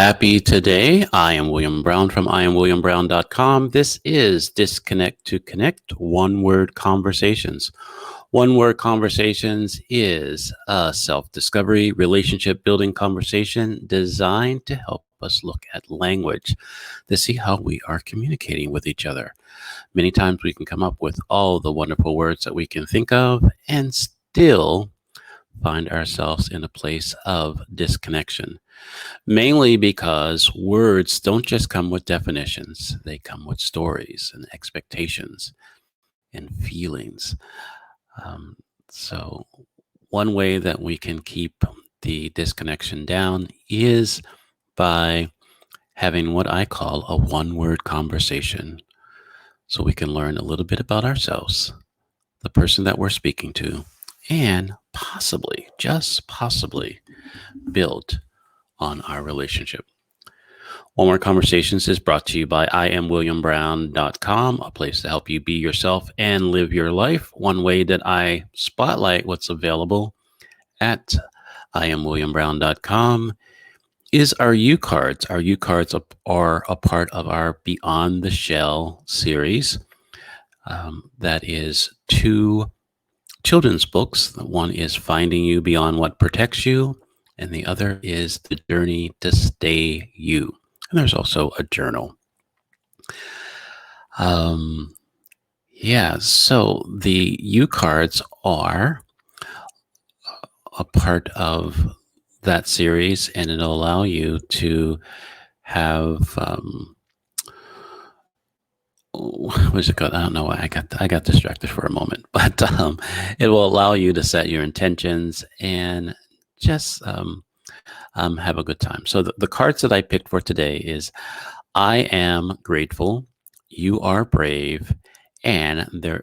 Happy today. I am William Brown from IamWilliamBrown.com. This is Disconnect to Connect, one-word conversations. One-word conversations is a self-discovery, relationship-building conversation designed to help us look at language to see how we are communicating with each other. Many times we can come up with all the wonderful words that we can think of and still find ourselves in a place of disconnection. Mainly because words don't just come with definitions, they come with stories and expectations and feelings. So, one way that we can keep the disconnection down is by having what I call a one-word conversation. So we can learn a little bit about ourselves, the person that we're speaking to, and possibly, just possibly, build on our relationship. One More Conversations is brought to you by IamWilliamBrown.com, a place to help you be yourself and live your life. One way that I spotlight what's available at IamWilliamBrown.com is our U cards. Our U cards are a part of our Beyond the Shell series. That is 2 children's books. One is Finding You Beyond What Protects You, and the other is The Journey to Stay You. And there's also a journal. So the U cards are a part of that series, and it'll allow you to have what is it called? I don't know why I got distracted for a moment, but it will allow you to set your intentions and just have a good time. So the cards that I picked for today is I am grateful, you are brave, and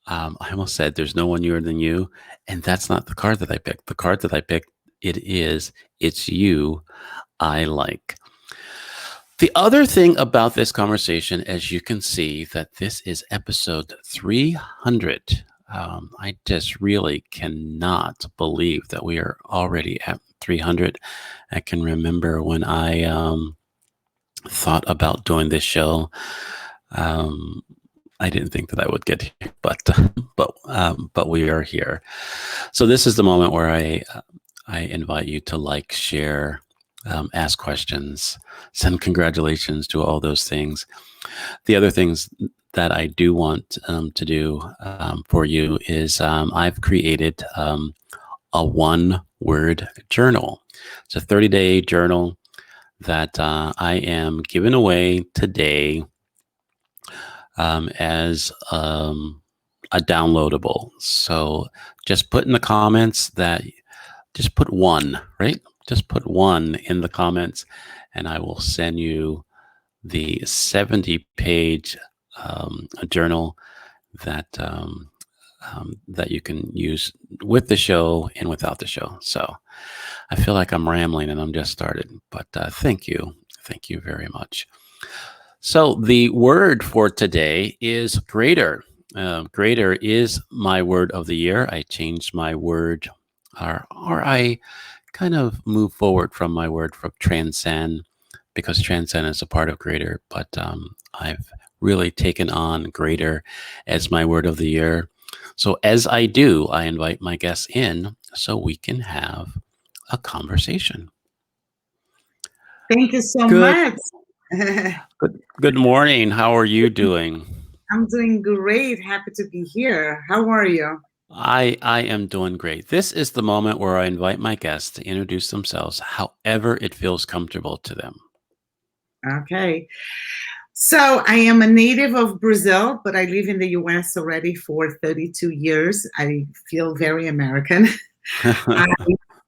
I almost said there's no one newer than you, and that's not the card that I picked. The card that I picked, it's you I like. The other thing about this conversation, as you can see, that this is episode 300. I just really cannot believe that we are already at 300. I can remember when I thought about doing this show. I didn't think that I would get here, but we are here. So this is the moment where I invite you to like, share, ask questions, send congratulations, do all those things. The other things that I do want to do for you is I've created a one-word journal. It's a 30-day journal that I am giving away today as a downloadable. So just put in the comments just put one, right? Just put one in the comments, and I will send you the 70-page journal that you can use with the show and without the show. So I feel like I'm rambling and I'm just started, but thank you very much. So the word for today is greater. Greater is my word of the year. I changed my word, or I kind of move forward from my word for transcend, because transcend is a part of greater, but I've really taken on greater as my word of the year. So as I do, I invite my guests in so we can have a conversation. Thank you so much. Good morning. How are you doing? I'm doing great. Happy to be here. How are you? I am doing great. This is the moment where I invite my guests to introduce themselves however it feels comfortable to them. Okay. So I am a native of Brazil, but I live in the US already for 32 years. I feel very American. I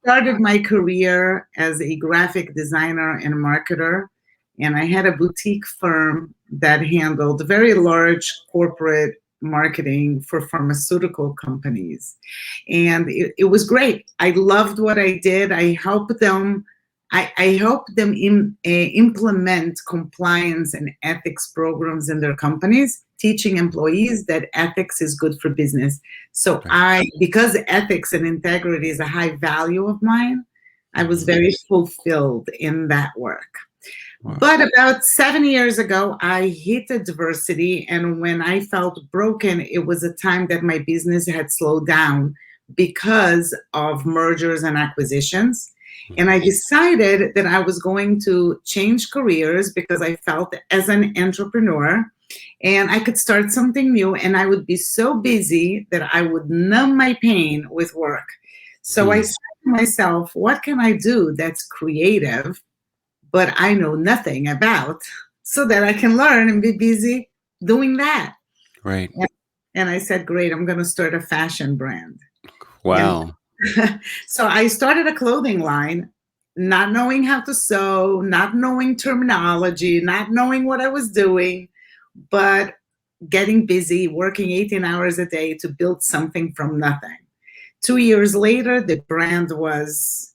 started my career as a graphic designer and marketer, and I had a boutique firm that handled very large corporate marketing for pharmaceutical companies. And it was great. I loved what I did. I helped them implement compliance and ethics programs in their companies, teaching employees that ethics is good for business. So because ethics and integrity is a high value of mine, I was Mhm. very fulfilled in that work. Wow. But about 7 years ago, I hit adversity. And when I felt broken, it was a time that my business had slowed down because of mergers and acquisitions. And I Mhm. decided that I was going to change careers because I felt as an entrepreneur and I could start something new and I would be so busy that I would numb my pain with work. So I Hmm. said to myself, what can I do that's creative, but I know nothing about, so that I can learn and be busy doing that? Right. And and I said, great, I'm going to start a fashion brand. And Wow. so I started a clothing line, not knowing how to sew, not knowing terminology, not knowing what I was doing, but getting busy, working 18 hours a day to build something from nothing. 2 years later, the brand was,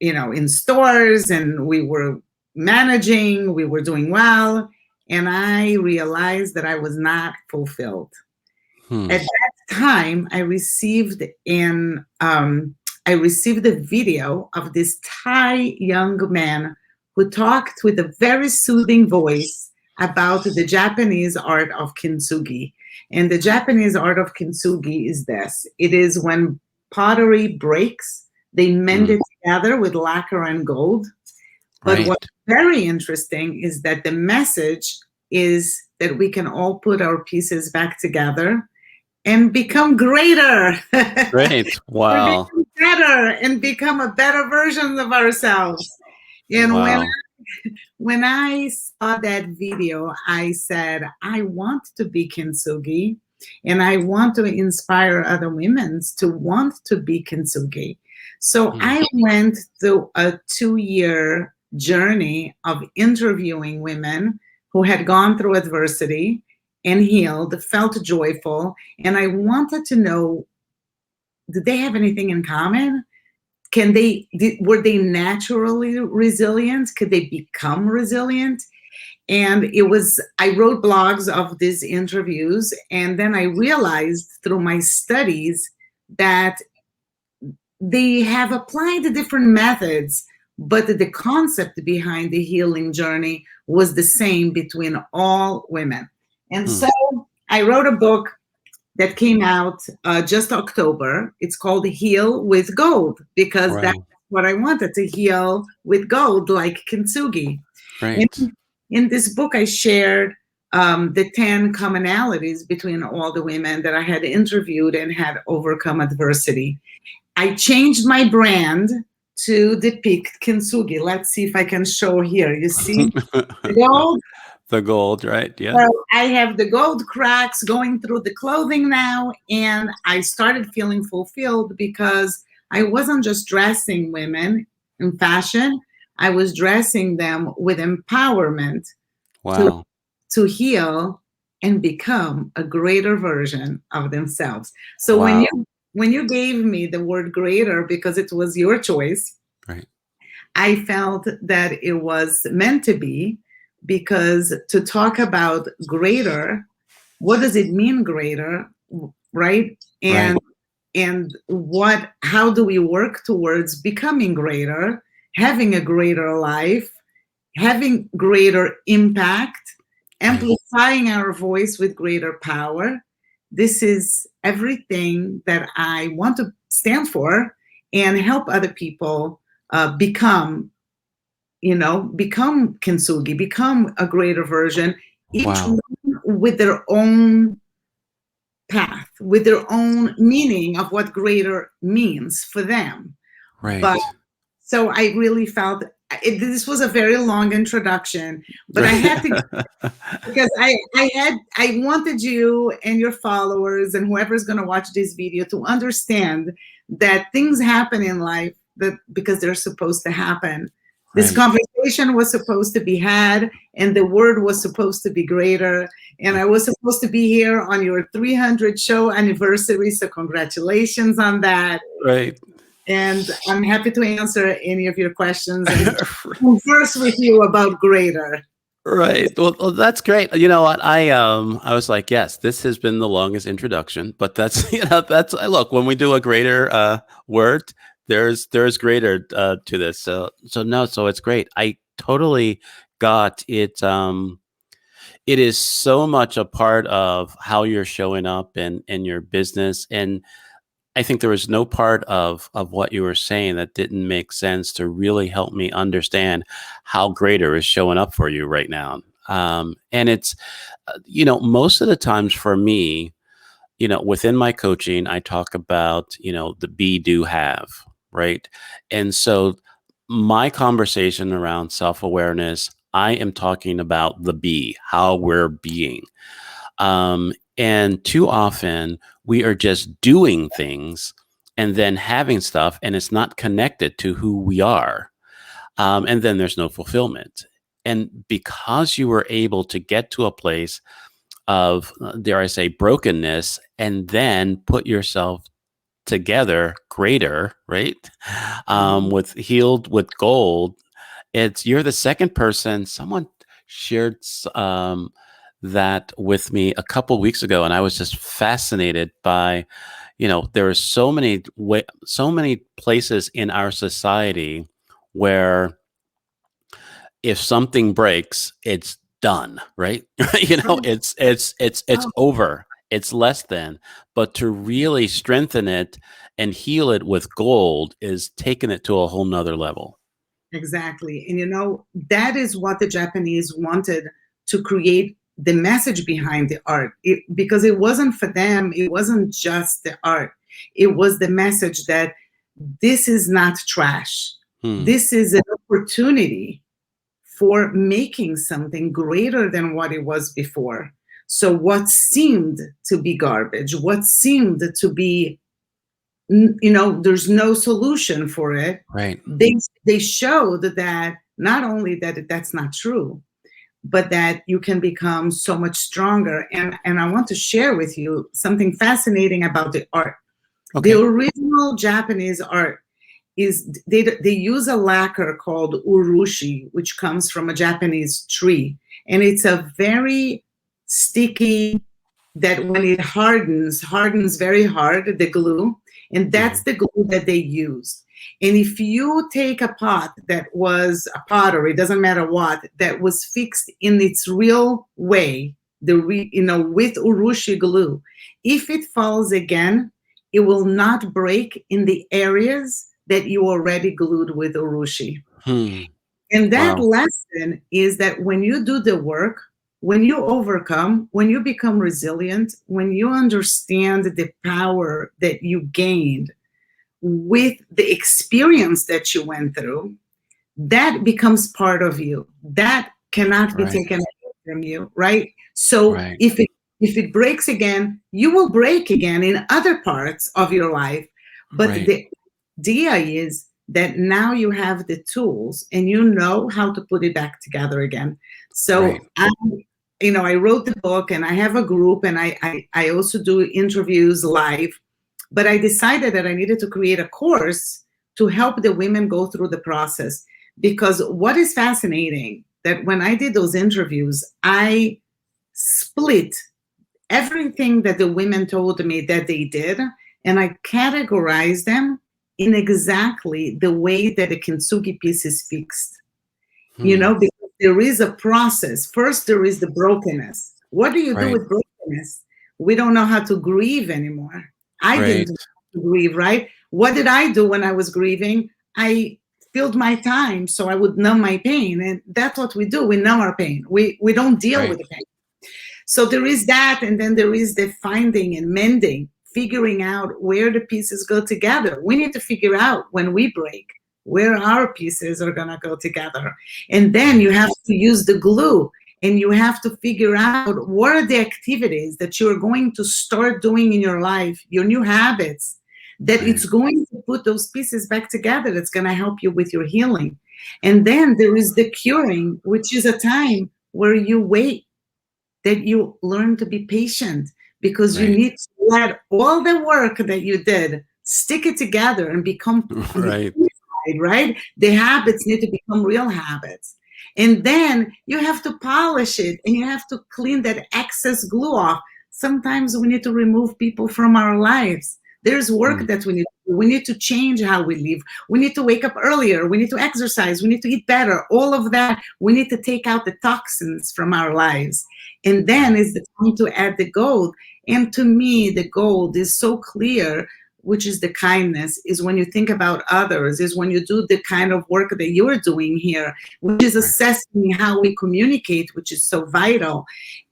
in stores and we were managing, we were doing well. And I realized that I was not fulfilled. Hmm. At that time, I received a video of this Thai young man who talked with a very soothing voice about the Japanese art of kintsugi. And the Japanese art of kintsugi is this: it is when pottery breaks, they mend Hmm. it together with lacquer and gold. But what's Right. very interesting is that the message is that we can all put our pieces back together and become greater. Great. And Wow. become better and become a better version of ourselves. And Wow. when I saw that video, I said, I want to be kintsugi and I want to inspire other women to want to be kintsugi. So Hmm. I went through a 2 year journey of interviewing women who had gone through adversity and healed, felt joyful, and I wanted to know, did they have anything in common? Were they naturally resilient? Could they become resilient? And I wrote blogs of these interviews, and then I realized through my studies that they have applied the different methods, but the concept behind the healing journey was the same between all women. And Hmm. so I wrote a book that came out just October. It's called Heal with Gold, because that's Wow. what I wanted, to heal with gold, like kintsugi. In, Right. in this book, I shared the 10 commonalities between all the women that I had interviewed and had overcome adversity. I changed my brand to depict kintsugi. Let's see if I can show here. You see the gold? The gold, right? Yeah. So I have the gold cracks going through the clothing now, and I started feeling fulfilled because I wasn't just dressing women in fashion, I was dressing them with empowerment to, Wow. to heal and become a greater version of themselves. So Wow. when you gave me the word greater, because it was your choice, Right. I felt that it was meant to be, because to talk about greater, what does it mean greater, right? Right. And how do we work towards becoming greater, having a greater life, having greater impact, Right. amplifying our voice with greater power? This is everything that I want to stand for and help other people become, become kintsugi, become a greater version, each Wow. one with their own path, with their own meaning of what greater means for them. But Right. so I really felt this was a very long introduction, but I had to, because I wanted you and your followers and whoever's going to watch this video to understand that things happen in life that because they're supposed to happen. This Right. conversation was supposed to be had, and the word was supposed to be greater. And I was supposed to be here on your 300 show anniversary. So congratulations on that. Right. And I'm happy to answer any of your questions and converse with you about greater. Right. Well, that's great. You know what? I was like, yes, this has been the longest introduction, but that's that's look, when we do a greater word, there's greater to this. So no, so it's great. I totally got it. It is so much a part of how you're showing up in your business. And I think there was no part of what you were saying that didn't make sense to really help me understand how greater is showing up for you right now. And it's, most of the times for me, within my coaching, I talk about, the be, do, have, right? And so my conversation around self-awareness, I am talking about the be, how we're being. And too often we are just doing things and then having stuff, and it's not connected to who we are. And then there's no fulfillment. And because you were able to get to a place of, dare I say, brokenness, and then put yourself together greater, right? With healed with gold, you're the second person. Someone shared that with me a couple weeks ago, and I was just fascinated by, there are so many places in our society where if something breaks, it's done, right? It's over. It's less than. But to really strengthen it and heal it with gold is taking it to a whole nother level. Exactly. And that is what the Japanese wanted to create the message behind the art. Because it wasn't for them, it wasn't just the art. It was the message that this is not trash. This is an opportunity for making something greater than what it was before. So what seemed to be garbage, what seemed to be, there's no solution for it. Right. They showed that not only that that's not true, but that you can become so much stronger. And I want to share with you something fascinating about the art. Okay. The original Japanese art is they use a lacquer called urushi, which comes from a Japanese tree. And it's a very sticky, that when it hardens very hard, the glue. And that's the glue that they used. And if you take a pot that was a pottery, it doesn't matter what, that was fixed in its real way, with urushi glue, if it falls again, it will not break in the areas that you already glued with urushi. And that lesson is that when you do the work, when you overcome, when you become resilient, when you understand the power that you gained with the experience that you went through, that becomes part of you. That cannot be taken away from you, right? So if it breaks again, you will break again in other parts of your life. But the idea is that now you have the tools and you know how to put it back together again. So I wrote the book and I have a group, and I also do interviews live, but I decided that I needed to create a course to help the women go through the process. Because what is fascinating, that when I did those interviews, I split everything that the women told me that they did, and I categorized them in exactly the way that a kintsugi piece is fixed. Because there is a process. First, there is the brokenness. What do you do with brokenness? We don't know how to grieve anymore. I didn't know how to grieve, right? What did I do when I was grieving? I filled my time so I would numb my pain. And that's what we do. We numb our pain. We don't deal with the pain. So there is that. And then there is the finding and mending, figuring out where the pieces go together. We need to figure out when we break, where our pieces are going to go together. And then you have to use the glue, and you have to figure out what are the activities that you're going to start doing in your life, your new habits, that it's going to put those pieces back together. That's going to help you with your healing. And then there is the curing, which is a time where you wait, that you learn to be patient, because you need to let all the work that you did, stick it together and become right? The habits need to become real habits. And then you have to polish it, and you have to clean that excess glue off. Sometimes we need to remove people from our lives There's work Mm. that we need to do. We need to change how we live. We need to wake up earlier. We need to exercise. We need to eat better. All of that. We need to take out the toxins from our lives. And then is the time to add the gold. And to me, the gold is so clear, which is the kindness, is when you think about others, is when you do the kind of work that you're doing here, which is assessing how we communicate, which is so vital.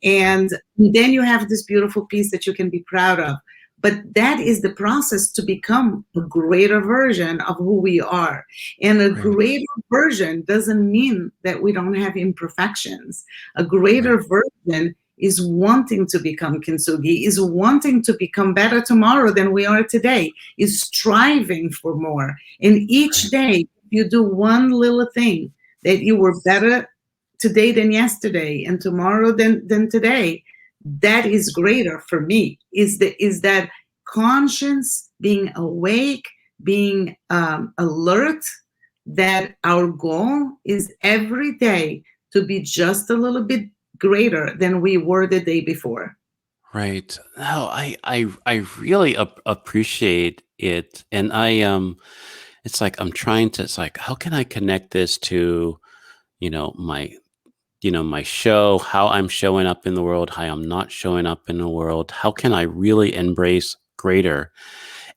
And then you have this beautiful piece that you can be proud of. But that is the process to become a greater version of who we are. And a greater version doesn't mean that we don't have imperfections. A greater version is wanting to become kintsugi, is wanting to become better tomorrow than we are today, is striving for more. And each day, you do one little thing that you were better today than yesterday and tomorrow than today. That is greater for me, is that conscience, being awake, being alert, that our goal is every day to be just a little bit greater than we were the day before. Right. No, I really appreciate it. And it's like I'm trying to, it's like, how can I connect this to, my my show, how I'm showing up in the world, how I'm not showing up in the world. How can I really embrace greater?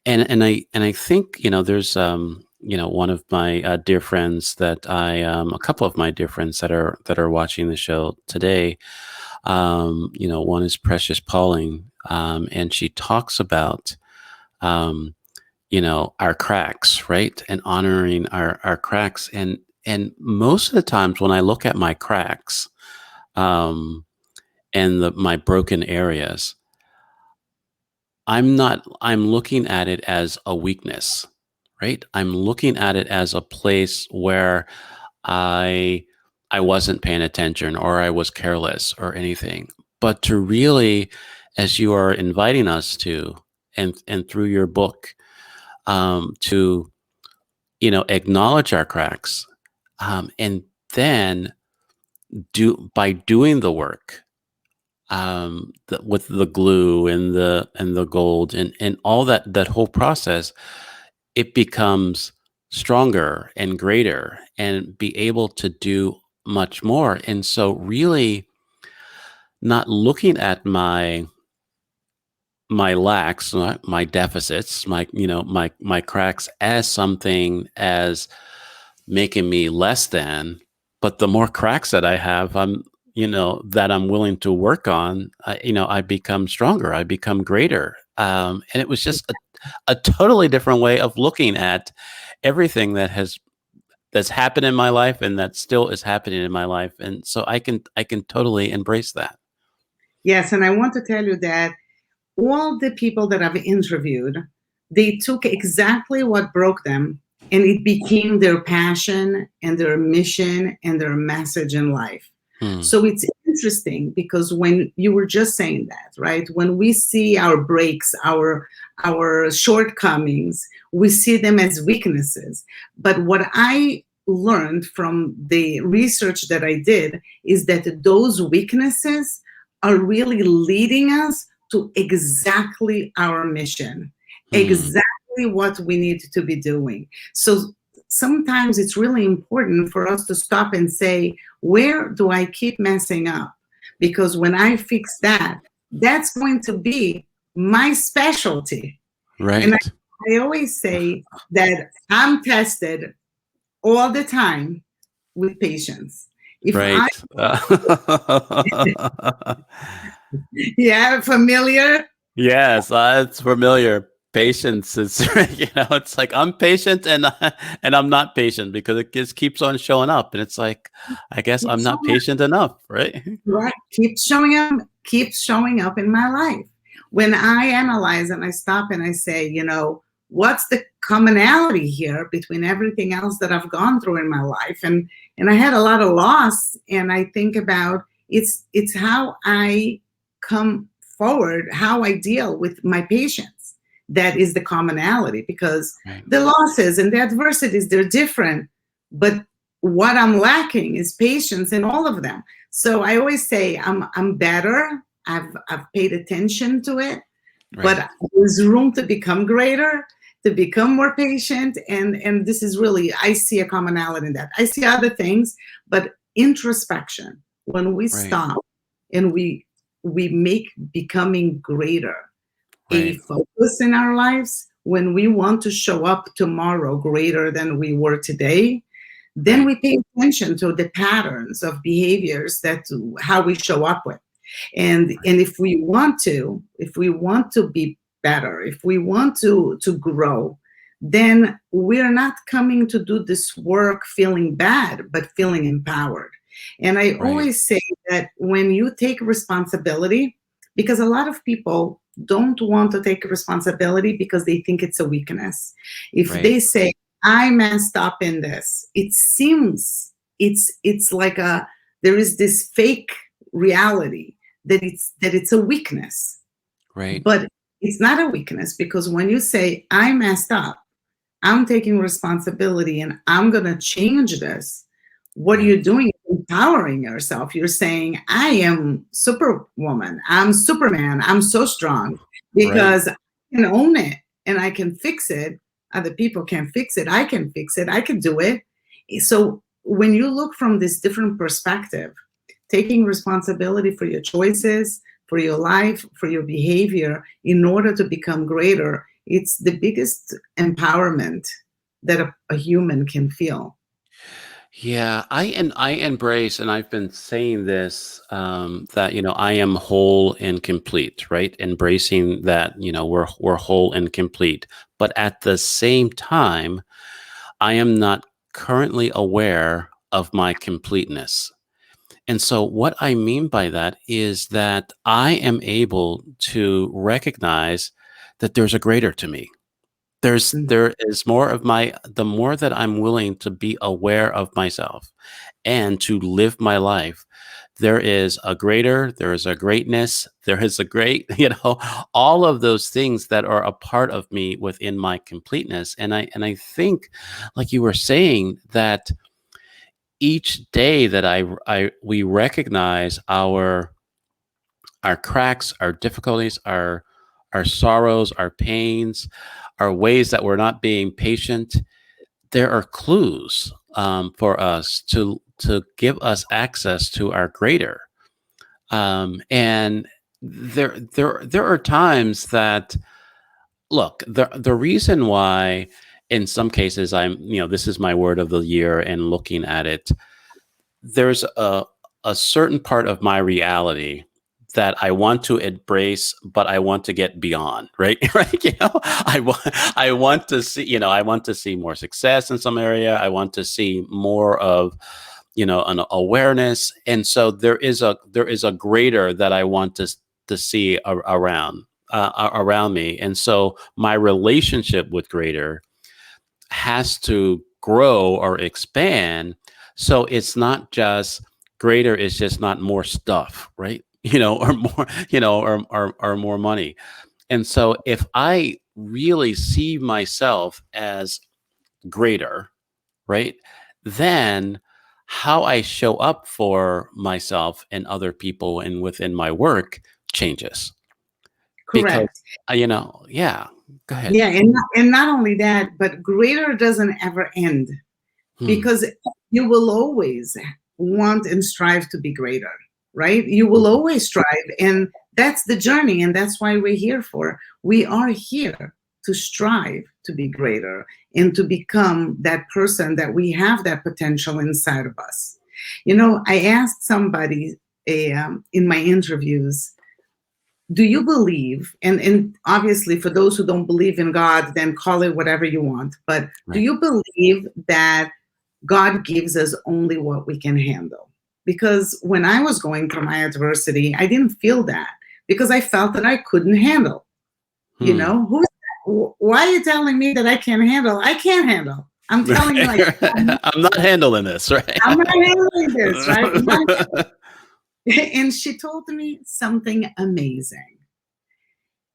And I think, there's one of my dear friends that a couple of my dear friends that are watching the show today. One is Precious Pauling, and she talks about our cracks, right? And honoring our cracks. And most of the times when I look at my cracks, and my broken areas, I'm looking at it as a weakness, right? I'm looking at it as a place where I wasn't paying attention, or I was careless, or anything. But to really, as you are inviting us to, and through your book, to acknowledge our cracks, and then by doing the work, with the glue and the gold and all that whole process, it becomes stronger and greater and be able to do much more. And so really not looking at my lacks, my deficits, my cracks as something as making me less than, but the more cracks that I have, that I'm willing to work on, I become stronger, I become greater. And it was just a totally different way of looking at everything that's happened in my life and that still is happening in my life. And so I can totally embrace that. Yes, and I want to tell you that all the people that I've interviewed, they took exactly what broke them and it became their passion and their mission and their message in life. So it's interesting because when you were just saying that, right? When we see our breaks, our shortcomings, we see them as weaknesses. But what I learned from the research that I did is that those weaknesses are really leading us to exactly our mission, exactly what we need to be doing. So sometimes it's really important for us to stop and say, where do I keep messing up? Because when I fix that, that's going to be my specialty. Right. And I always say that I'm tested all the time with patience. If right. yeah, familiar? Yes, it's familiar. Patience is, it's like I'm patient and I'm not patient because it just keeps on showing up. And it's like, I guess I'm not patient enough, right? Right. Keeps showing up in my life. When I analyze and I stop and I say, what's the commonality here between everything else that I've gone through in my life? And I had a lot of loss. And I think about it's how I come forward, how I deal with my patients. That is the commonality, because the losses and the adversities, they're different. But what I'm lacking is patience in all of them. So I always say I'm better. I've paid attention to it, Right. but there's room to become greater, to become more patient. And this is really, I see a commonality in that. I see other things, but introspection, when we Right. stop and we make becoming greater a Right. focus in our lives, when we want to show up tomorrow greater than we were today, then Right. we pay attention to the patterns of behaviors, that how we show up with. And if we want to be better, if we want to grow, then we're not coming to do this work feeling bad, but feeling empowered. And I Right. always say that when you take responsibility, because a lot of people don't want to take responsibility because they think it's a weakness. If Right. they say, I messed up in this, it seems it's like a there is this fake reality that it's a weakness. Right. But it's not a weakness, because when you say, I messed up, I'm taking responsibility and I'm going to change this, what are Right. you doing? Empowering yourself. You're saying, I am Superwoman, I'm Superman, I'm so strong Right. because I can own it and I can fix it. Other people can't fix it. I can fix it. I can do it. So when you look from this different perspective, taking responsibility for your choices, for your life, for your behavior, in order to become greater, it's the biggest empowerment that a human can feel. Yeah, I embrace, and I've been saying this, that I am whole and complete, right? Embracing that we're whole and complete, but at the same time, I am not currently aware of my completeness. And so, what I mean by that is that I am able to recognize that there's a greater to me. There is more of the more that I'm willing to be aware of myself and to live my life, there is a greater, there is a greatness, there is a great, all of those things that are a part of me within my completeness. And I think, like you were saying, that each day that we recognize our cracks, our difficulties, our sorrows, our pains, our ways that we're not being patient, there are clues for us to give us access to our greater. And there are times that, look, the reason why in some cases this is my word of the year and looking at it, there's a certain part of my reality that I want to embrace, but I want to get beyond, right? Right? I want to see, I want to see more success in some area. I want to see more of, an awareness. And so there is a greater that I want to see around me. And so my relationship with greater has to grow or expand. So it's not just greater, it's just not more stuff, right? Or more, or more money. And so if I really see myself as greater, right, then how I show up for myself and other people and within my work changes. Because, Correct. yeah, go ahead. Yeah, and not only that, but greater doesn't ever end, Hmm. because you will always want and strive to be greater, right? You will Mhm. always strive, and that's the journey, and that's why we're here for. We are here to strive to be greater and to become that person that we have that potential inside of us. I asked somebody in my interviews, do you believe, and obviously for those who don't believe in God, then call it whatever you want, but do Right. you believe that God gives us only what we can handle? Because when I was going through my adversity, I didn't feel that, because I felt that I couldn't handle. Hmm. Why are you telling me that I can't handle? I can't handle. I'm telling you, I'm not handling this, right? I'm not handling this, right? I'm not. And she told me something amazing.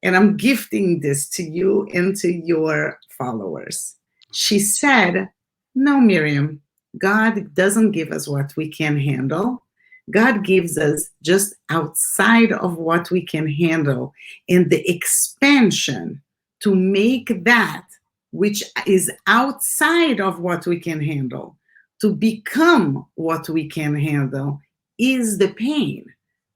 And I'm gifting this to you and to your followers. She said, no, Miriam, God doesn't give us what we can handle. God gives us just outside of what we can handle, and the expansion to make that which is outside of what we can handle to become what we can handle is the pain.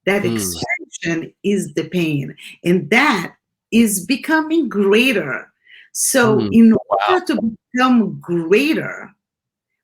That expansion is the pain, and that is becoming greater. So, in Wow. order to become greater,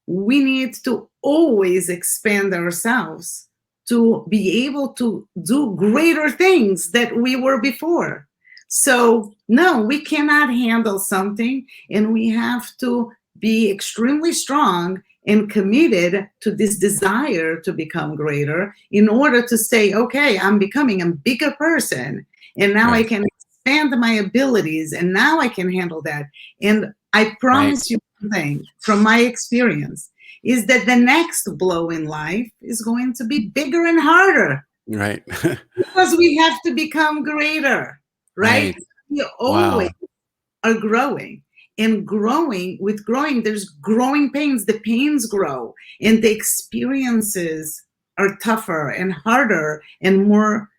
we need to always expand ourselves to be able to do greater things that we were before. So, no, we cannot handle something, and we have to be extremely strong and committed to this desire to become greater in order to say, okay, I'm becoming a bigger person, and now I Right. can expand my abilities, and now I can handle that. And I Right. promise you one thing from my experience is that the next blow in life is going to be bigger and harder Right. because we have to become greater, right? Right. We always Wow. are growing. And growing, with growing, there's growing pains. The pains grow, and the experiences are tougher and harder and more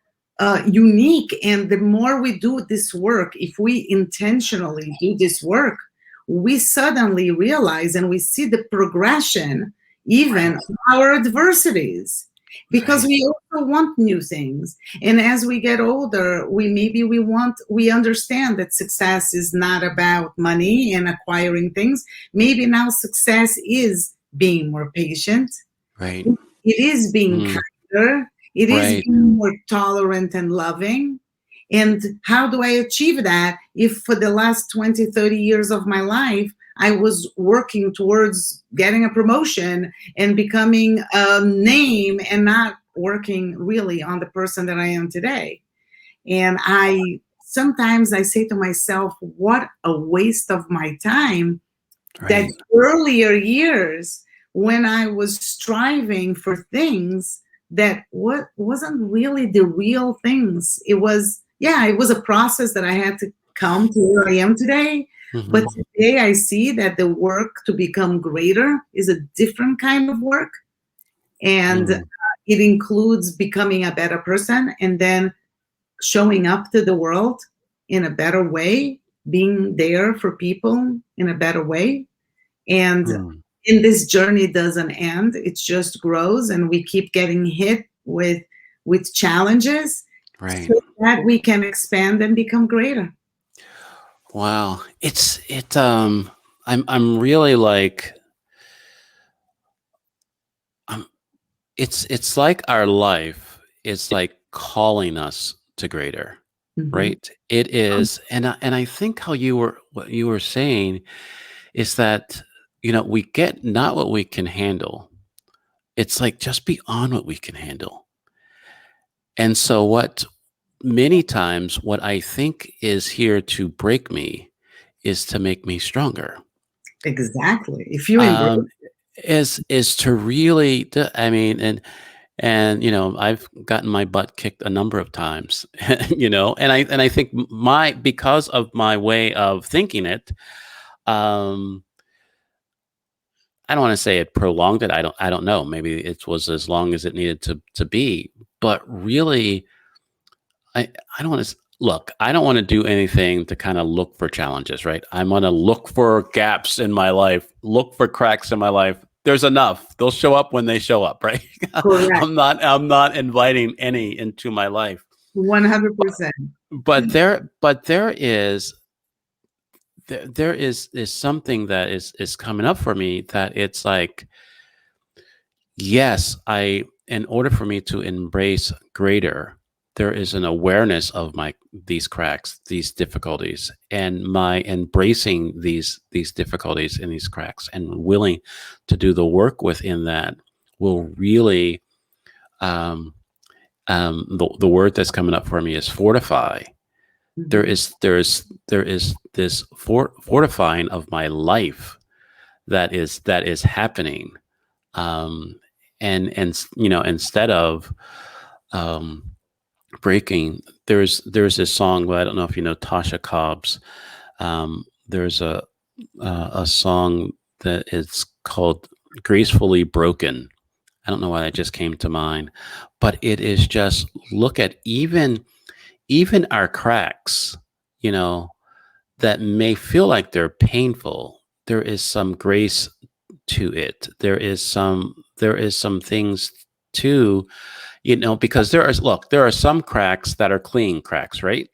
unique. And the more we do this work, if we intentionally do this work, we suddenly realize and we see the progression, even Right. of our adversities, because Right. we also want new things. And as we get older, we understand that success is not about money and acquiring things. Maybe now success is being more patient. Right. It is being Mm. kinder. It is Right. being more tolerant and loving. And how do I achieve that if for the last 20, 30 years of my life, I was working towards getting a promotion and becoming a name and not working really on the person that I am today? And sometimes I say to myself, what a waste of my time that Right. earlier years when I was striving for things that wasn't really the real things. It was, yeah, it was a process that I had to come to where I am today. But Mhm. today I see that the work to become greater is a different kind of work. And Mm. it includes becoming a better person and then showing up to the world in a better way, being there for people in a better way. And Mm. in this journey doesn't end, it just grows, and we keep getting hit with challenges Right. so that we can expand and become greater. Wow. I'm really like um it's like our life is like calling us to greater, Mhm. right? It is, and I think what you were saying is that we get not what we can handle. It's like just beyond what we can handle. And so many times what I think is here to break me is to make me stronger. Exactly. If you embrace. Um, is to really, I mean, and I've gotten my butt kicked a number of times, and I think because of my way of thinking it, um, I don't want to say it prolonged it. I don't know. Maybe it was as long as it needed to be, but really, I I don't want to look. I don't want to do anything to kind of look for challenges, right? I'm going to look for gaps in my life, look for cracks in my life. There's enough. They'll show up when they show up, right? Correct. I'm not inviting any into my life. 100%. But there is something that is coming up for me that it's like, yes, I in order for me to embrace greater, there is an awareness of my these cracks, these difficulties, and my embracing these difficulties and these cracks and willing to do the work within that will really um the word that's coming up for me is fortify. There Mhm. is this fortifying of my life that is happening, um, and instead of um, breaking, there's this song. Well, I don't know if you know Tasha Cobbs. There's a song that is called "Gracefully Broken," I don't know why that just came to mind, but it is just look at even our cracks, you know, that may feel like they're painful. There is some grace to it. There is some things to, because there are some cracks that are clean cracks, right?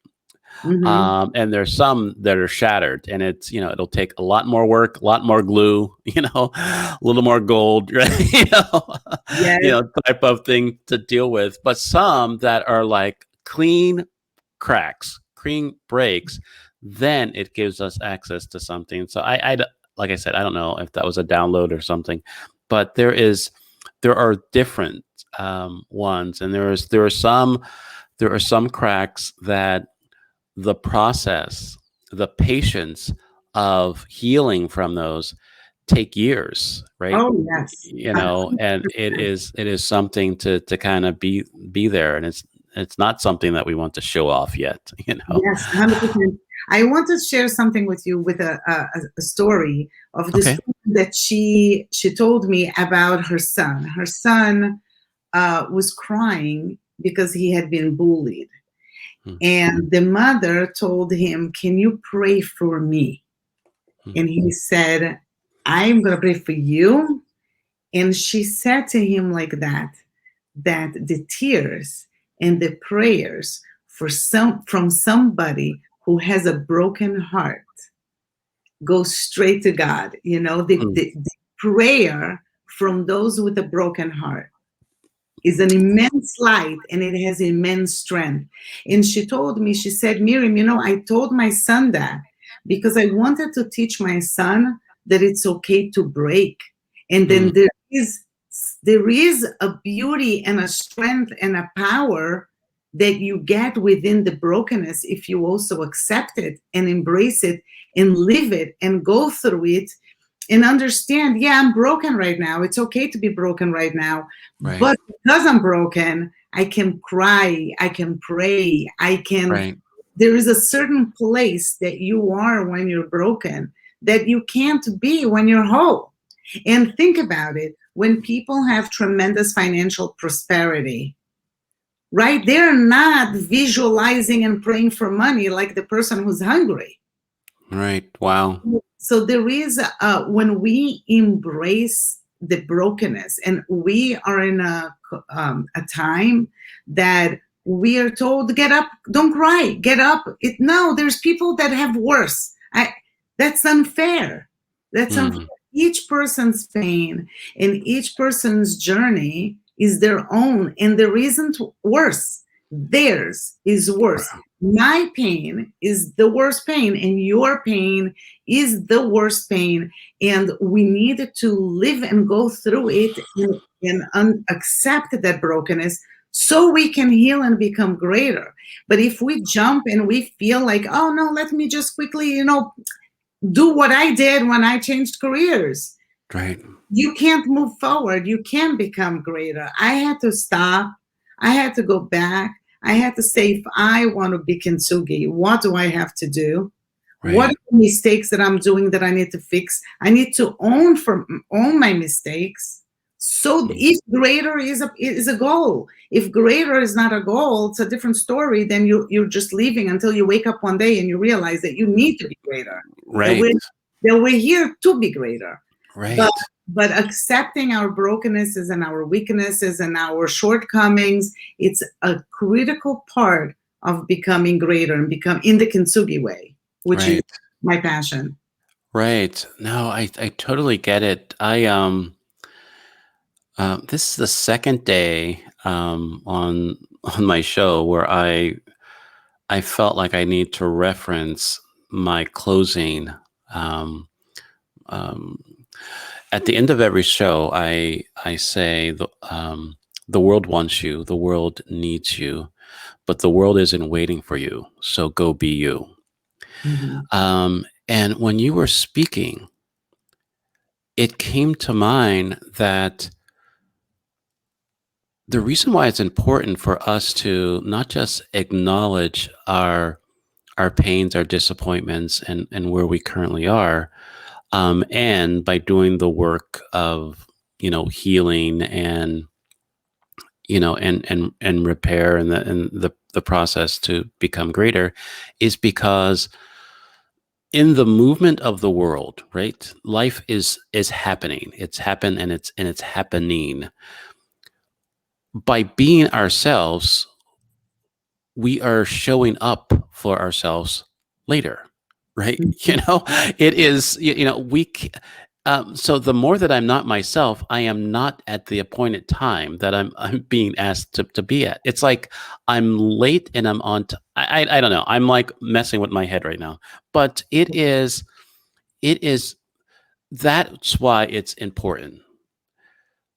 Mm-hmm. And there's some that are shattered, and it'll take a lot more work, a lot more glue, a little more gold, right? Yes. Type of thing to deal with. But some that are like clean cracks, clean breaks, then it gives us access to something. So like I said, I don't know if that was a download or something, but there are different ones, and there are some cracks that the process, the patience of healing from those take years, right? Oh, yes. And it is something to kind of be there, and it's not something that we want to show off yet. Yes, 100%. I want to share something with you with a story of this Okay. woman that she told me about her son. Her son was crying because he had been bullied. Hmm. And the mother told him, "Can you pray for me?" Hmm. And he said, "I'm going to pray for you." And she said to him like that the tears and the prayers from somebody who has a broken heart go straight to God. Hmm. The prayer from those with a broken heart is an immense light, and it has immense strength. And she told me, she said, "Miriam, I told my son that because I wanted to teach my son that it's okay to break. And Hmm. then there is a beauty and a strength and a power that you get within the brokenness if you also accept it and embrace it and live it and go through it and understand, yeah, I'm broken right now. It's okay to be broken right now. Right. But because I'm broken, I can cry, I can pray, Right. there is a certain place that you are when you're broken that you can't be when you're whole. And think about it, when people have tremendous financial prosperity, right? They're not visualizing and praying for money like the person who's hungry. Right. Wow. So there is, when we embrace the brokenness, and we are in a time that we are told, get up, don't cry, get up. No, there's people that have worse. That's unfair. That's unfair. Hmm. Each person's pain and each person's journey is their own, and there isn't worse. Theirs is worse. My pain is the worst pain, and your pain is the worst pain. And we need to live and go through it and accept that brokenness so we can heal and become greater. But if we jump and we feel like, oh no, let me just quickly, do what I did when I changed careers, Right. you can't move forward. You can't become greater. I had to stop. I had to go back. I had to say, if I want to be kintsugi, what do I have to do? What Right. are the mistakes that I'm doing that I need to fix? I need to own my mistakes. So Hmm. if greater is a goal, if greater is not a goal, it's a different story. Then you're just leaving until you wake up one day and you realize that you need to be greater. That Right. we're here to be greater. But Right. but accepting our brokennesses and our weaknesses and our shortcomings, it's a critical part of becoming greater and become in the kintsugi way, which is Right. my passion. Right. No, I totally get it. This is the second day on my show where I felt like I need to reference my closing. Um, um, at the end of every show, I say the world wants you, the world needs you, but the world isn't waiting for you. So go be you. Mhm. And when you were speaking, it came to mind that the reason why it's important for us to not just acknowledge our pains, our disappointments, and where we currently are, and by doing the work of healing and and repair and the process to become greater is because in the movement of the world, right? Life is happening. It's happened and it's happening. By being ourselves, we are showing up for ourselves later, right? It is, so the more that I'm not myself, I am not at the appointed time that I'm being asked to be at. It's like I'm late and I'm on. I don't know. I'm like messing with my head right now, but it is. That's why it's important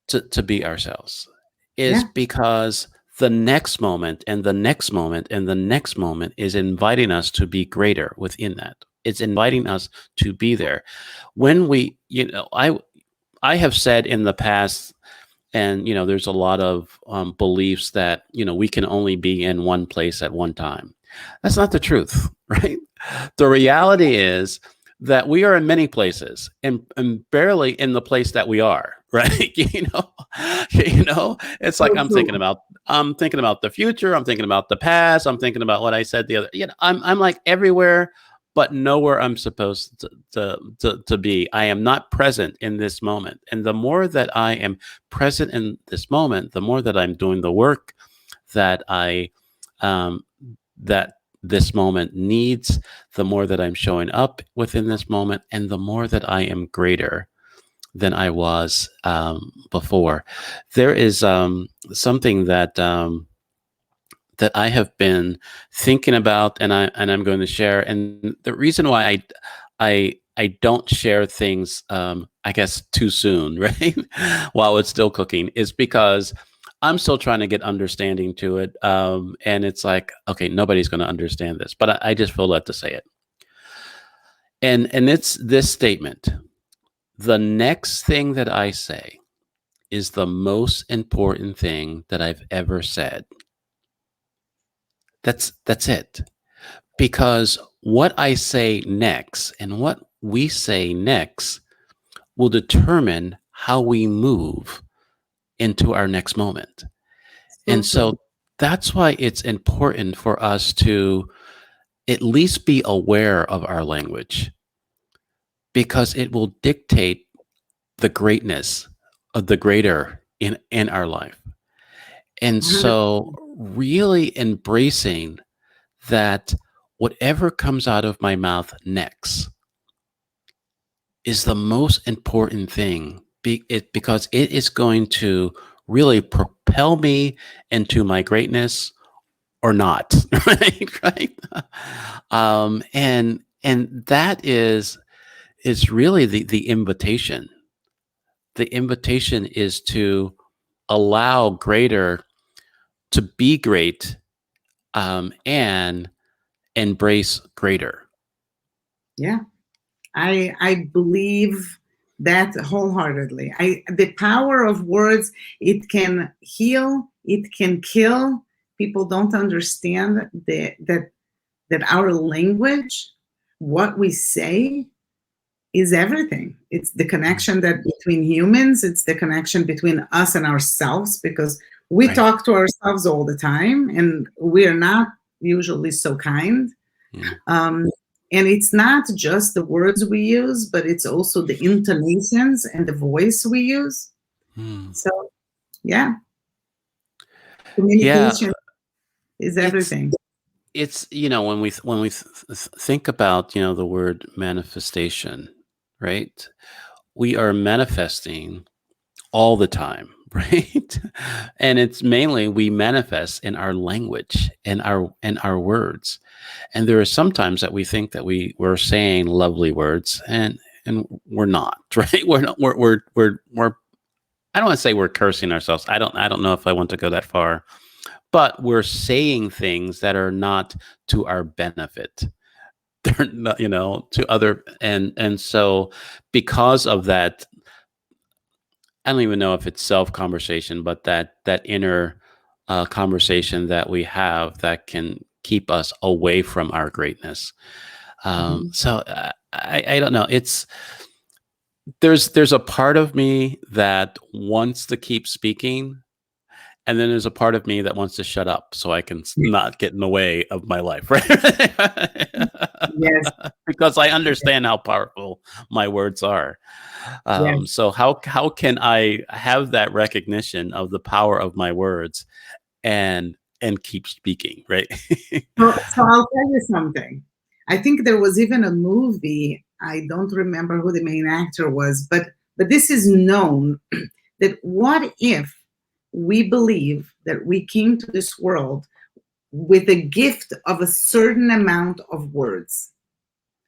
to be ourselves, is Yeah. because the next moment and the next moment and the next moment is inviting us to be greater within that. It's inviting us to be there. When we, I have said in the past, and there's a lot of beliefs that we can only be in one place at one time. That's not the truth, right? The reality is that we are in many places and barely in the place that we are, right? It's like So true. I'm thinking about the future, I'm thinking about the past, I'm thinking about what I said the other, I'm like everywhere but nowhere I'm supposed to be. I am not present in this moment. And the more that I am present in this moment, the more that I'm doing the work that um, that this moment needs, the more that I'm showing up within this moment, and the more that I am greater than I was before. There is something that I have been thinking about, and I'm going to share. And the reason why I don't share things, I guess, too soon, right, while it's still cooking, is because I'm still trying to get understanding to it. And it's like, okay, nobody's going to understand this, but I just feel led to say it. And it's this statement: the next thing that I say is the most important thing that I've ever said. That's it. Because what I say next and what we say next will determine how we move into our next moment. So And true. so that's why it's important for us to at least be aware of our language, because it will dictate the greatness of the greater in our life. And 100. so really embracing that whatever comes out of my mouth next is the most important thing, because it is going to really propel me into my greatness or not. Right. And that is really the invitation. The invitation is to allow greater to be great, and embrace greater. Yeah. I believe that wholeheartedly. The power of words, it can heal, it can kill. People don't understand that our language, what we say, is everything. It's the connection that between humans, it's the connection between us and ourselves, because we Right. talk to ourselves all the time and we're not usually so kind. Mm. um, and it's not just the words we use, but it's also the intonations and the voice we use. Mm. So yeah, Yeah, communication is it's everything. it's when we think about the word manifestation, right? We are manifesting all the time, right? And it's mainly we manifest in our language and our words. And there are sometimes that we think that we're saying lovely words, and we're not, right? We're not. We're I don't want to say we're cursing ourselves. I don't know if I want to go that far, but we're saying things that are not to our benefit. They're not, to other, and so because of that, I don't even know if it's self conversation, but that inner conversation that we have that can keep us away from our greatness. Mhm. So I don't know. It's there's a part of me that wants to keep speaking, and then there's a part of me that wants to shut up so I can not get in the way of my life, right? Yes, Because I understand how powerful my words are. yes. So how can I have that recognition of the power of my words and keep speaking, right? So I'll tell you something. I think there was even a movie. I don't remember who the main actor was, but this is known that what if we believe that we came to this world with a gift of a certain amount of words,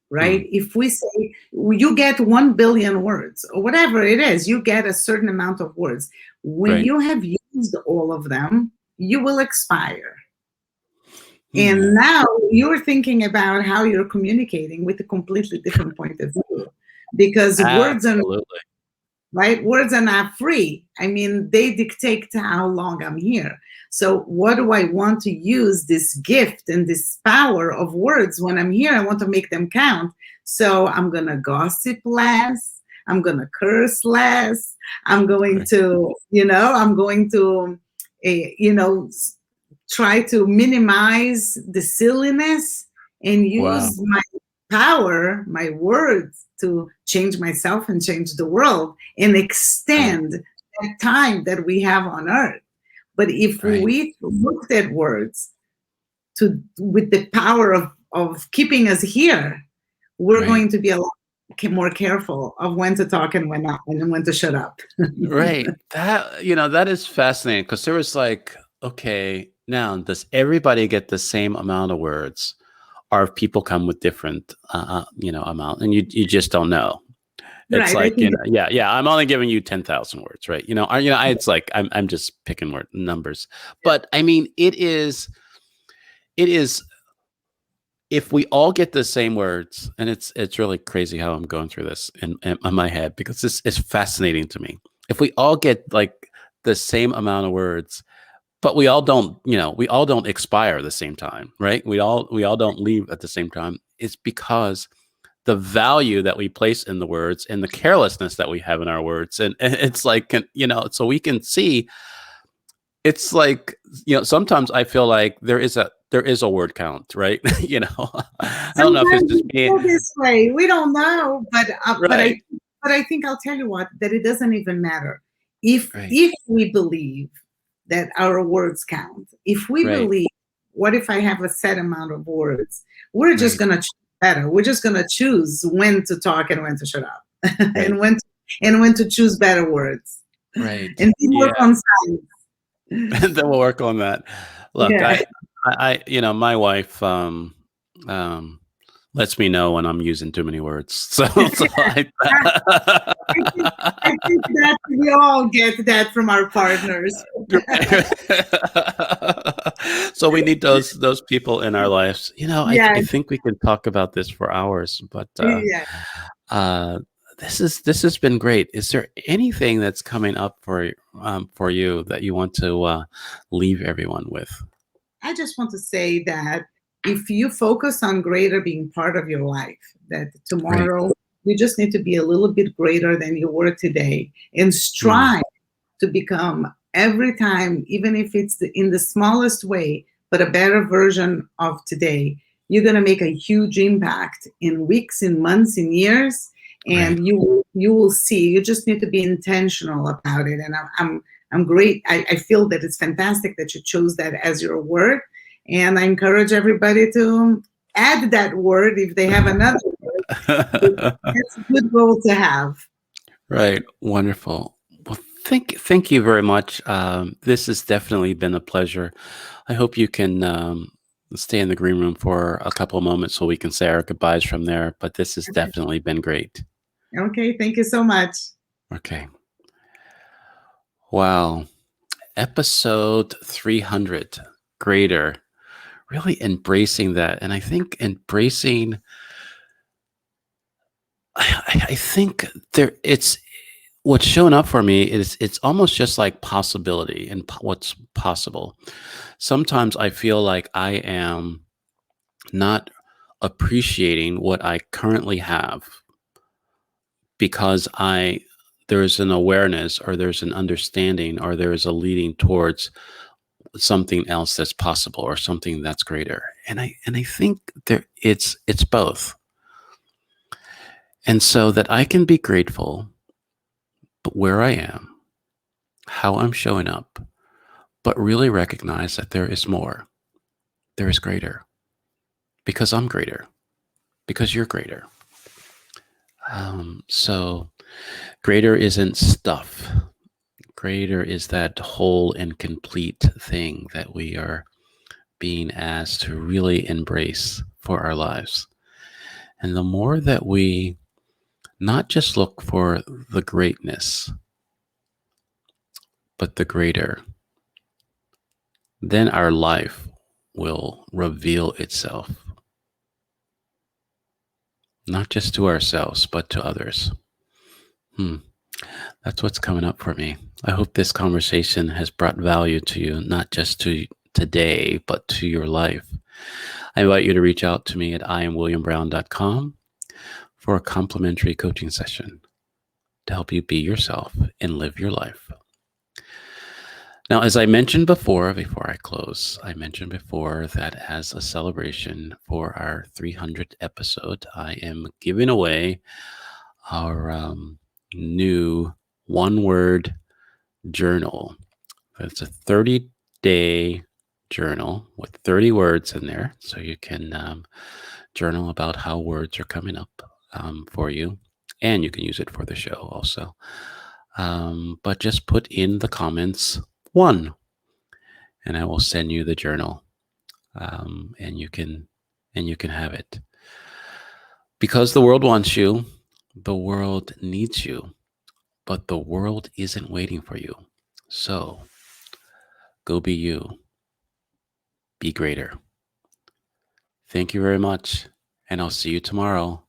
Hmm, right? If we say you get 1 billion words or whatever it is, you get a certain amount of words. When right. you have used all of them, you will expire. Hmm, And now you're thinking about how you're communicating with a completely different point of view because words are absolutely. right. Words are not free. I mean, they dictate how long I'm here. So what do I want to use this gift and this power of words when I'm here? I want to make them count. So I'm going to gossip less. I'm going to curse less. I'm going Right. to, I'm going to, try to minimize the silliness and Wow. use my power, my words to change myself and change the world and Right. extend that time that we have on earth. But if Right. we looked at words with the power of keeping us here, we're Right. going to be a lot more careful of when to talk and when not, and when to shut up. Right. That is fascinating because there was like, okay, now does everybody get the same amount of words? Or if people come with different, amount, and you just don't know. It's Right. I like, think yeah, yeah. I'm only giving you 10,000 words, right? It's like I'm just picking word numbers, but I mean, it is. If we all get the same words, and it's really crazy how I'm going through this in my head because this is fascinating to me. If we all get like the same amount of words, but we all don't expire at the same time, right? We all don't leave at the same time. It's because the value that we place in the words and the carelessness that we have in our words, and it's like, so we can see. It's like, sometimes I feel like there is a word count, right? I don't know if it's sometimes just we me. feel this way. We don't know, Right, but I think I'll tell you what, that it doesn't even matter if right, if we believe that our words count. If we right, believe, what if I have a set amount of words? We're just right, gonna choose better. We're just gonna choose when to talk and when to shut up, right, and when to choose better words, right. and then work Yeah. on silence. And then we'll work on that. Look, Yeah. my wife, um, lets me know when I'm using too many words. So I think I think that we all get that from our partners. So we need those people in our lives. I Yes, think we can talk about this for hours, but yeah. uh, this has been great. Is there anything that's coming up for you that you want to leave everyone with? I just want to say that if you focus on greater being part of your life, that Right. tomorrow you just need to be a little bit greater than you were today and Mm, strive to become every time, even if it's in the smallest way, but a better version of today, you're going to make a huge impact in weeks, in months, in years, right. and you will see. You just need to be intentional about it. And I'm great. I feel that it's fantastic that you chose that as your word, and I encourage everybody to add that word if they have another word. It's a good goal to have. Right. Wonderful. Well, thank you very much. This has definitely been a pleasure. I hope you can stay in the green room for a couple of moments so we can say our goodbyes from there. But this has definitely been great. Okay, thank you so much. Okay. Wow. Episode 300. Greater. Really embracing that. And I think I think it's what's showing up for me is it's almost just like possibility and what's possible. Sometimes I feel like I am not appreciating what I currently have because there's an awareness, or there's an understanding, or there's a leading towards something else that's possible, or something that's greater. And I think it's both. And so that I can be grateful, but where I am, how I'm showing up, but really recognize that there is more. There is greater. Because I'm greater. Because you're greater. So greater isn't stuff. Greater is that whole and complete thing that we are being asked to really embrace for our lives. And the more that we not just look for the greatness, but the greater, then our life will reveal itself, not just to ourselves, but to others. That's what's coming up for me. I hope this conversation has brought value to you, not just to today, but to your life. I invite you to reach out to me at IamWilliamBrown.com for a complimentary coaching session to help you be yourself and live your life. Now, as I mentioned before I close, I mentioned before that as a celebration for our 300th episode, I am giving away our new one-word journal. It's a 30-day journal with 30 words in there, so you can journal about how words are coming up for you, and you can use it for the show also. But just put in the comments 1, and I will send you the journal, and you can have it. Because the world wants you, the world needs you, but the world isn't waiting for you. So go be you. Be greater. Thank you very much, and I'll see you tomorrow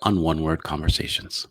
on One Word Conversations.